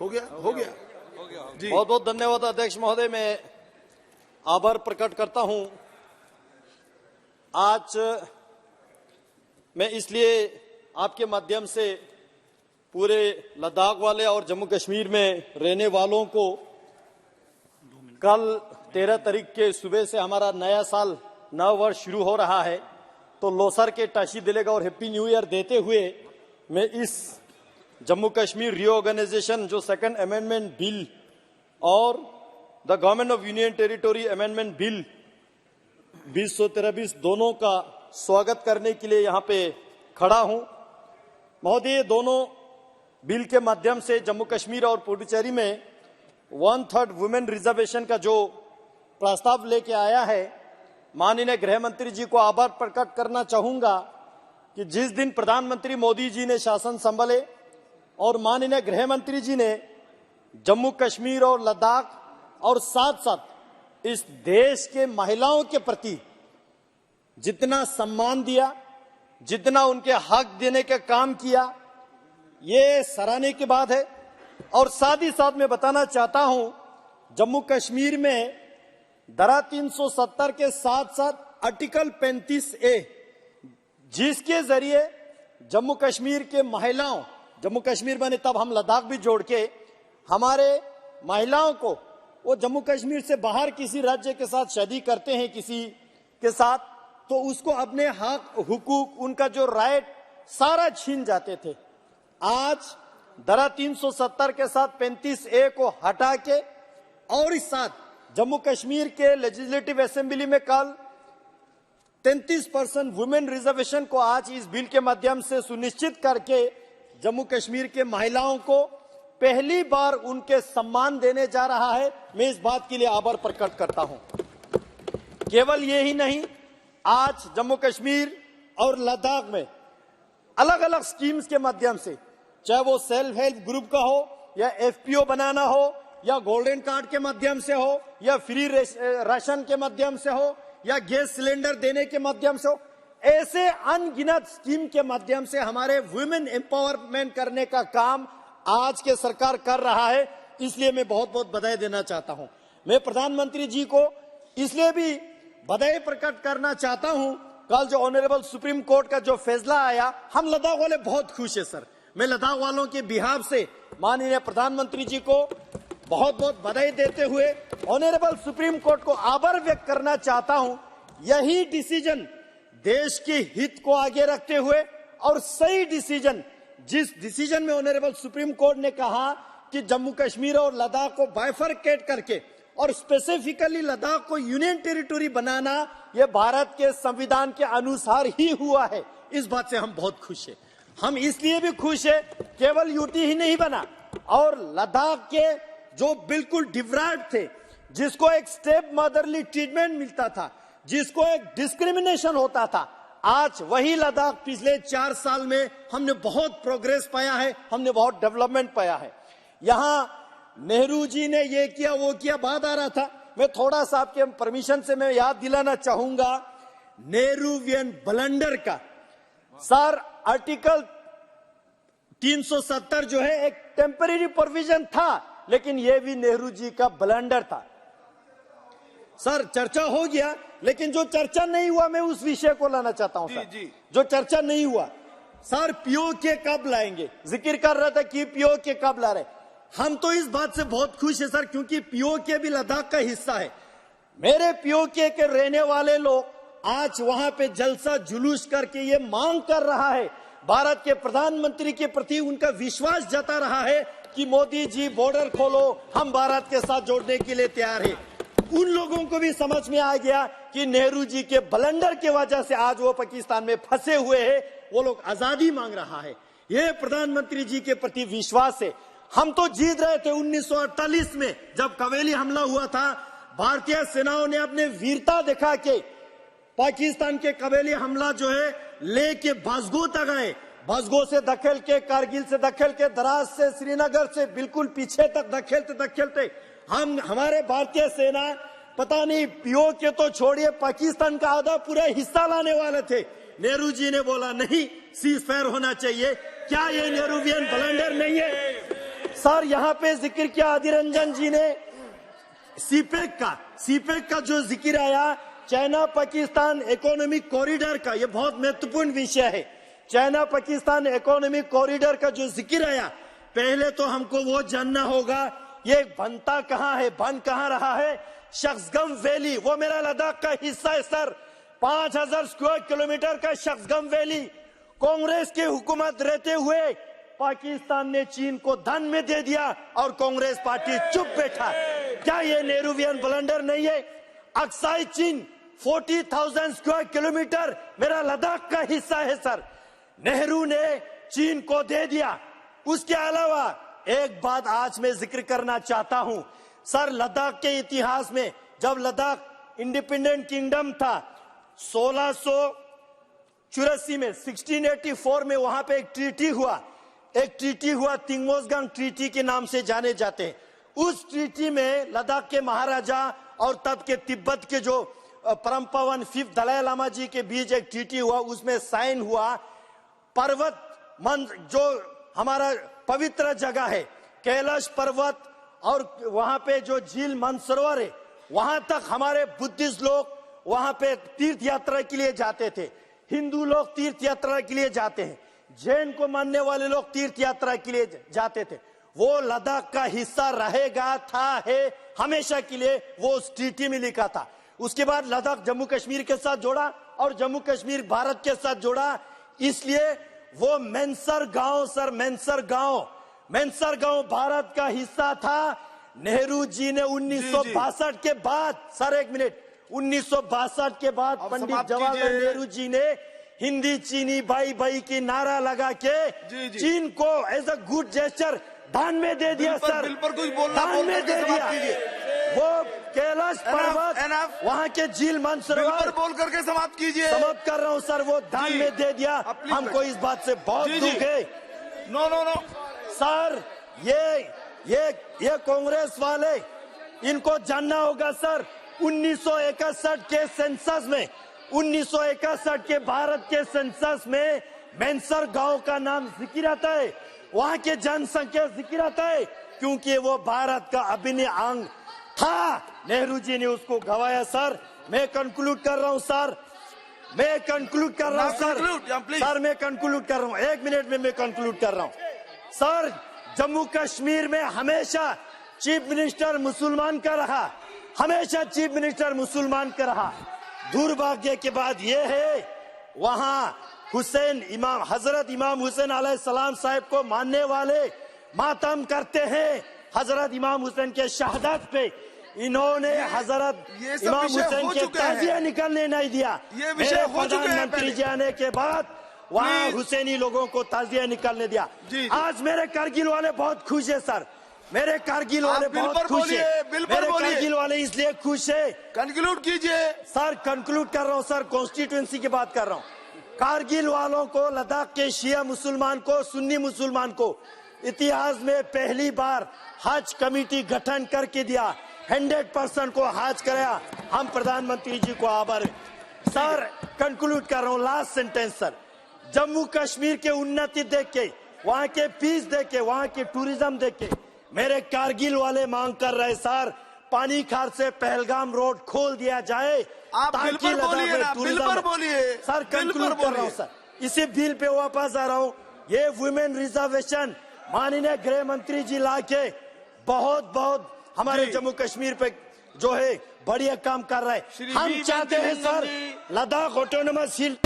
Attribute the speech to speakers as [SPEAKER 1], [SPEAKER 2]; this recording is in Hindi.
[SPEAKER 1] हो गया जी।
[SPEAKER 2] बहुत बहुत धन्यवाद अध्यक्ष महोदय। मैं आभार प्रकट करता हूं। आज मैं इसलिए आपके माध्यम से पूरे लद्दाख वाले और जम्मू कश्मीर में रहने वालों को कल 13 तारीख के सुबह से हमारा नया साल नव वर्ष शुरू हो रहा है, तो लोसर के टाशी दिलेगा और हैप्पी न्यू ईयर देते हुए मैं इस जम्मू कश्मीर रीऑर्गेनाइजेशन जो सेकंड अमेंडमेंट बिल और the government of union territory amendment bill 2013-20 दोनों का स्वागत करने के लिए यहाँ पे खड़ा हूं। महोदय, दोनों बिल के माध्यम से जम्मू कश्मीर और पुडुचेरी में 1/3 वुमेन रिजर्वेशन का जो प्रस्ताव लेके आया है, माननीय गृह मंत्री जी को आभार प्रकट करना चाहूंगा कि जिस दिन प्रधानमंत्री मोदी जी ने शासन संभाले और माननीय गृह मंत्री जी ने जम्मू कश्मीर और लद्दाख और साथ साथ इस देश के महिलाओं के प्रति जितना सम्मान दिया, जितना उनके हक देने का काम किया, ये सराहने की बात है। और साथ ही साथ मैं बताना चाहता हूं, जम्मू कश्मीर में धारा 370 के साथ साथ आर्टिकल 35A, जिसके जरिए जम्मू कश्मीर के महिलाओं, जम्मू कश्मीर बने तब हम लद्दाख भी जोड़ के हमारे महिलाओं को, वो जम्मू कश्मीर से बाहर किसी राज्य के साथ शादी करते हैं किसी के साथ, तो उसको अपने हक हुकूक, उनका जो राइट सारा छीन जाते थे। आज धारा 370 के साथ 35A को हटा के और इस साथ जम्मू कश्मीर के लेजिस्लेटिव असेंबली में कल 33% वुमेन रिजर्वेशन को आज इस बिल के माध्यम से सुनिश्चित करके जम्मू कश्मीर के महिलाओं को पहली बार उनके सम्मान देने जा रहा है। मैं इस बात के लिए आभार प्रकट करता हूं। केवल ये ही नहीं, आज जम्मू कश्मीर और लद्दाख में अलग अलग स्कीम्स के माध्यम से, चाहे वो सेल्फ हेल्प ग्रुप का हो या FPO बनाना हो या गोल्डन कार्ड के माध्यम से हो या फ्री राशन के माध्यम से हो या गैस सिलेंडर देने के माध्यम से हो, ऐसे अनगिनत स्कीम के माध्यम से हमारे वुमेन एम्पावरमेंट करने का काम आज के सरकार कर रहा है। इसलिए मैं बहुत बहुत बधाई देना चाहता हूं। मैं प्रधानमंत्री जी को इसलिए भी बधाई प्रकट करना चाहता हूं, कल जो ऑनरेबल सुप्रीम कोर्ट का जो फैसला आया, हम लद्दाख वाले बहुत खुश है सर। मैं लद्दाख वालों के बिहाफ से माननीय प्रधानमंत्री जी को बहुत बहुत बधाई देते हुए ऑनरेबल सुप्रीम कोर्ट को आभार व्यक्त करना चाहता हूं। यही डिसीजन देश के हित को आगे रखते हुए और सही डिसीजन, जिस डिसीजन में ऑनरेबल सुप्रीम कोर्ट ने कहा कि जम्मू कश्मीर और लद्दाख को बाइफरकेट करके और स्पेसिफिकली लद्दाख को यूनियन टेरिटोरी बनाना, यह भारत के संविधान के अनुसार ही हुआ है। इस बात से हम बहुत खुश हैं। हम इसलिए भी खुश है, केवल यूटी ही नहीं बना और लद्दाख के जो बिल्कुल डिप्राइव्ड थे, जिसको एक स्टेप मदरली ट्रीटमेंट मिलता था, जिसको एक डिस्क्रिमिनेशन होता था, आज वही लद्दाख पिछले 4 साल में हमने बहुत प्रोग्रेस पाया है, हमने बहुत डेवलपमेंट पाया है। यहां नेहरू जी ने ये किया वो किया, बात आ रहा था। मैं थोड़ा सा आपके परमिशन से मैं याद दिलाना चाहूंगा नेहरूवियन ब्लंडर का। सर, आर्टिकल 370 जो है एक टेम्परेरी प्रोविजन था, लेकिन यह भी नेहरू जी का ब्लंडर था। सर, चर्चा हो गया, लेकिन जो चर्चा नहीं हुआ, मैं उस विषय को लाना चाहता हूं सर। जो चर्चा नहीं हुआ, सर POK कब लाएंगे? जिक्र कर रहा था कि POK कब ला रहे। हम तो इस बात से बहुत खुश है सर, क्योंकि POK भी लद्दाख का हिस्सा है। मेरे POK के रहने वाले लोग आज वहां पे जलसा जुलूस करके ये मांग कर रहा है, भारत के प्रधानमंत्री के प्रति उनका विश्वास जता रहा है कि मोदी जी बॉर्डर खोलो, हम भारत के साथ जोड़ने के लिए तैयार है। उन लोगों को भी समझ में आ गया कि नेहरू जी के ब्लंडर की वजह से आज वो पाकिस्तान में फंसे हुए हैं, वो लोग आजादी मांग रहा है। ये प्रधानमंत्री जी के प्रति विश्वास है। हम तो जीत रहे थे 1948 में, जब कवेली हमला हुआ था, भारतीय सेनाओं ने अपने वीरता दिखा के पाकिस्तान के कवेली हमला जो है लेके बसगो तक आए, बसगो से धकेल के, कारगिल से धकेल के, द्रास से, श्रीनगर से बिल्कुल पीछे तक धकेलते धकेलते हमारे भारतीय सेना पता नहीं POK तो छोड़िए, पाकिस्तान का आधा पूरा हिस्सा लाने वाले थे। नेहरू जी ने बोला नहीं, सीज फायर होना चाहिए। क्या ये नेहरूवियन ब्लंडर नहीं है? सर यहाँ पे जिक्र किया आदिर रंजन जी ने सीपेक का जो जिक्र आया, चाइना पाकिस्तान इकोनॉमिक कॉरिडोर का, ये बहुत महत्वपूर्ण विषय है। चाइना पाकिस्तान इकोनॉमिक कॉरिडोर का जो जिक्र आया, पहले तो हमको वो जानना होगा ये बनता कहाँ है, बन कहाँ रहा है। शख्सगम वैली वो मेरा लद्दाख का हिस्सा है सर। 5000 स्क्वायर किलोमीटर का शख्सगम वैली कांग्रेस की हुकूमत रहते हुए पाकिस्तान ने चीन को धन में दे दिया और कांग्रेस पार्टी चुप बैठा। क्या ये नेहरूवियन ब्लंडर नहीं है? अक्साई चीन 40,000 स्क्वायर किलोमीटर मेरा लद्दाख का हिस्सा है सर। नेहरू ने चीन को दे दिया। उसके अलावा एक बात आज मैं जिक्र करना चाहता हूं सर, लद्दाख के इतिहास में जब लद्दाख इंडिपेंडेंट किंगडम था 1684 में 1684 में वहां पे एक ट्रीटी हुआ तिंगमोसगांग ट्रीटी के नाम से जाने जाते हैं। उस ट्रीटी में लद्दाख के महाराजा और तब के तिब्बत के जो परम पावन 5th दलाई लामा जी के बीच एक ट्रीटी हुआ, उसमें साइन हुआ। पर्वत जो हमारा पवित्र जगह है कैलाश पर्वत और वहां पे जो झील मानसरोवर है, वहां तक हमारे बुद्धिस्ट लोग वहां पे तीर्थ यात्रा के लिए जाते थे, हिंदू लोग तीर्थ यात्रा के लिए जाते हैं, जैन को मानने वाले लोग तीर्थ यात्रा के लिए जाते थे। वो लद्दाख का हिस्सा रहेगा, है हमेशा के लिए, वो उस ट्रीटी में लिखा था। उसके बाद लद्दाख जम्मू कश्मीर के साथ जोड़ा और जम्मू कश्मीर भारत के साथ जोड़ा। इसलिए वो मेंसर गांव सर, मेंसर गांव भारत का हिस्सा था। नेहरू जी ने 1962 के बाद, सर एक मिनट, 1962 के बाद पंडित जवाहरलाल नेहरू जी ने हिंदी चीनी भाई भाई की नारा लगा के चीन को एज अ गुड जेस्चर दान में दे दिया सर, दान में दे दिया। वो कैलाश पर्वत, वहाँ के झील मानसरोवर
[SPEAKER 1] बोल करके समाप्त कीजिए।
[SPEAKER 2] समाप्त कर रहा हूँ सर, वो दान में दे दिया। हमको इस बात से बहुत दुख है।
[SPEAKER 1] नो
[SPEAKER 2] सर ये कांग्रेस वाले, इनको जानना होगा सर, 1961 के सेंसस में, 1961 के भारत के सेंसस में मेंसर गांव का नाम जिक्र आता है, वहां के जनसंख्या जिक्र आता है, क्योंकि वो भारत का अभिन्न अंग था। नेहरू जी ने उसको गवाया सर। मैं कंक्लूड कर रहा हूं सर, मैं कंक्लूड कर रहा हूं सर, मैं कंक्लूड कर रहा हूं, 1 मिनट में मैं कंक्लूड कर रहा हूं सर। जम्मू कश्मीर में हमेशा चीफ मिनिस्टर मुसलमान का रहा, हमेशा चीफ मिनिस्टर मुसलमान का रहा। दुर्भाग्य के बाद ये है, वहां हजरत इमाम हुसैन अलैहिस्सलाम साहब को मानने वाले मातम करते हैं। हजरत इमाम हुसैन के शहादत पे इन्होंने हजरत इमाम हुसैन के ताजिया निकलने नहीं दिया। मेरे प्रधानमंत्री जी आने के बाद वहाँ हुसैनी लोगों को ताजिया निकलने दिया। आज मेरे कारगिल वाले बहुत खुश है सर, मेरे कारगिल वाले बहुत खुश है, मेरे कारगिल वाले इसलिए खुश है।
[SPEAKER 1] कंक्लूड कीजिए
[SPEAKER 2] सर, कंक्लूड कर रहा हूँ सर, कॉन्स्टिट्यूएंसी की बात कर रहा हूँ। कारगिल वालों को, लद्दाख के शिया मुसलमान को, सुन्नी मुसलमान को इतिहास में पहली बार हज कमेटी गठन करके दिया, 100% को हज कराया। हम प्रधानमंत्री जी को आभार। सर कंक्लूड कर रहा हूँ, last sentence sir. Jammu Kashmir के उन्नति देख के, वहाँ के पीस देख के, वहाँ के टूरिज्म देख के मेरे कारगिल वाले मांग कर रहे सर, पानी खार से पहलगाम रोड खोल दिया जाए।
[SPEAKER 1] आप
[SPEAKER 2] ताकि
[SPEAKER 1] बिल पर बोलिए
[SPEAKER 2] सर, कंक्लूड कर रहा हूँ सर, इसी बिल पे वापस आ रहा हूँ। ये वुमेन रिजर्वेशन माननीय गृह मंत्री जी लाके बहुत हमारे जम्मू कश्मीर पे जो है बढ़िया काम कर रहा है। हम चाहते हैं सर लद्दाख ऑटोनोमस हिल